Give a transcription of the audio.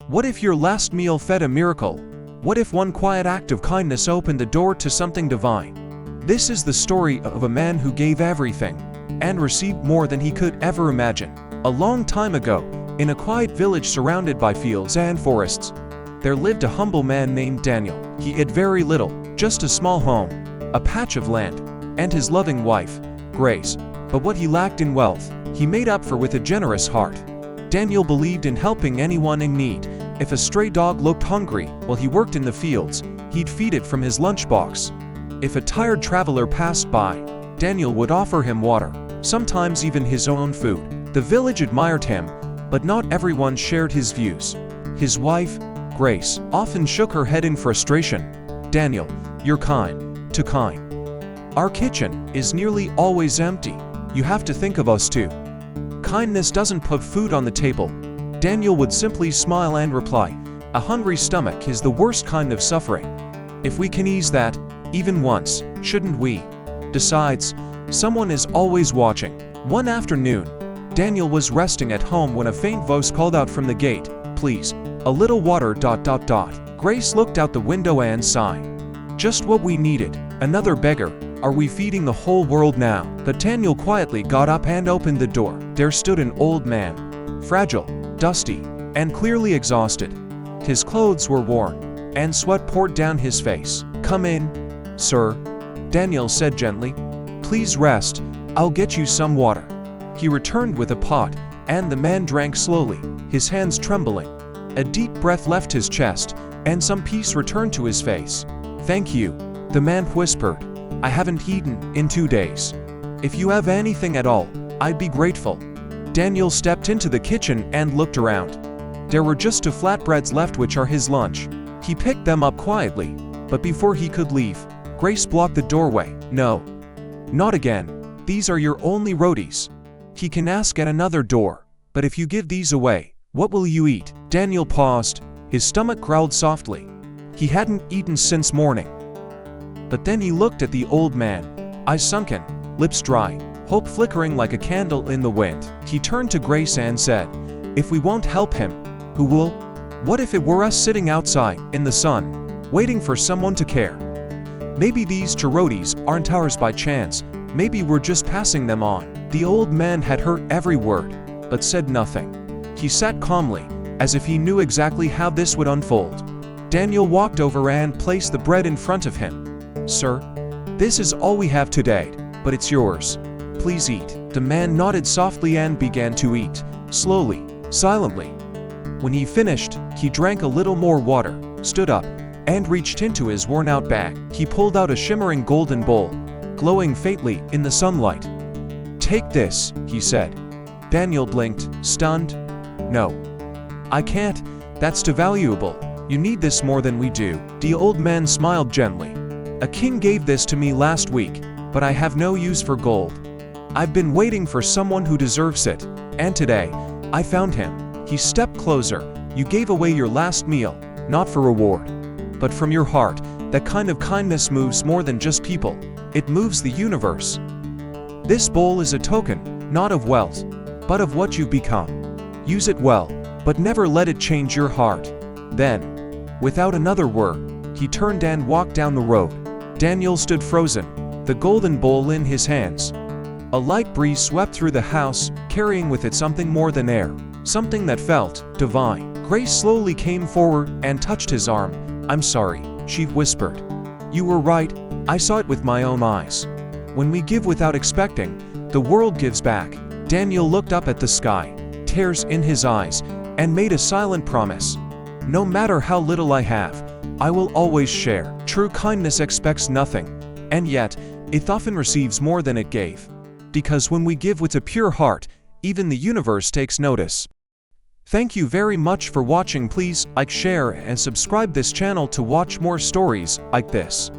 What if your last meal fed a miracle? What if one quiet act of kindness opened the door to something divine? This is the story of a man who gave everything and received more than he could ever imagine. A long time ago, in a quiet village surrounded by fields and forests, there lived a humble man named Daniel. He had very little, just a small home, a patch of land, and his loving wife, Grace. But what he lacked in wealth, he made up for with a generous heart. Daniel believed in helping anyone in need. If a stray dog looked hungry while he worked in the fields, he'd feed it from his lunchbox. If a tired traveler passed by, Daniel would offer him water, sometimes even his own food. The village admired him, but not everyone shared his views. His wife, Grace, often shook her head in frustration. "Daniel, you're too kind. Our kitchen is nearly always empty. You have to think of us too. Kindness doesn't put food on the table." Daniel would simply smile and reply, "A hungry stomach is the worst kind of suffering. If we can ease that, even once, shouldn't we? Besides, someone is always watching." One afternoon, Daniel was resting at home when a faint voice called out from the gate, "Please, a little water. Grace looked out the window and sighed. Just what we needed, another beggar. Are we feeding the whole world now? But Daniel quietly got up and opened the door. There stood an old man, fragile, dusty, and clearly exhausted. His clothes were worn, and sweat poured down his face. "Come in, sir," Daniel said gently. "Please rest, I'll get you some water." He returned with a pot, and the man drank slowly, his hands trembling. A deep breath left his chest, and some peace returned to his face. "Thank you," the man whispered. "I haven't eaten in 2 days. If you have anything at all, I'd be grateful." Daniel stepped into the kitchen and looked around. There were just 2 flatbreads left, which are his lunch. He picked them up quietly, but before he could leave, Grace blocked the doorway. "No. Not again. These are your only rotis." He can ask at another door, "But if you give these away, what will you eat?" Daniel paused, his stomach growled softly. He hadn't eaten since morning. But then he looked at the old man, eyes sunken, lips dry, hope flickering like a candle in the wind. He turned to Grace and said, "If we won't help him, who will? What if it were us sitting outside, in the sun, waiting for someone to care? Maybe these charotis aren't ours by chance, maybe we're just passing them on." The old man had heard every word, but said nothing. He sat calmly, as if he knew exactly how this would unfold. Daniel walked over and placed the bread in front of him. "Sir, this is all we have today, but it's yours. Please eat." The man nodded softly and began to eat, slowly, silently. When he finished, he drank a little more water, stood up, and reached into his worn-out bag. He pulled out a shimmering golden bowl, glowing faintly in the sunlight. "Take this," he said. Daniel blinked, stunned. "No. I can't, that's too valuable. You need this more than we do." The old man smiled gently. "A king gave this to me last week, but I have no use for gold. I've been waiting for someone who deserves it, and today, I found him." He stepped closer. "You gave away your last meal, not for reward, but from your heart. That kind of kindness moves more than just people. It moves the universe. This bowl is a token, not of wealth, but of what you've become. Use it well, but never let it change your heart." Then, without another word, he turned and walked down the road. Daniel stood frozen, the golden bowl in his hands. A light breeze swept through the house, carrying with it something more than air, something that felt divine. Grace slowly came forward and touched his arm. "I'm sorry," she whispered. "You were right, I saw it with my own eyes. When we give without expecting, the world gives back." Daniel looked up at the sky, tears in his eyes, and made a silent promise. "No matter how little I have, I will always share." True kindness expects nothing, and yet, it often receives more than it gave. Because when we give with a pure heart, even the universe takes notice. Thank you very much for watching. Please like, share, and subscribe this channel to watch more stories like this.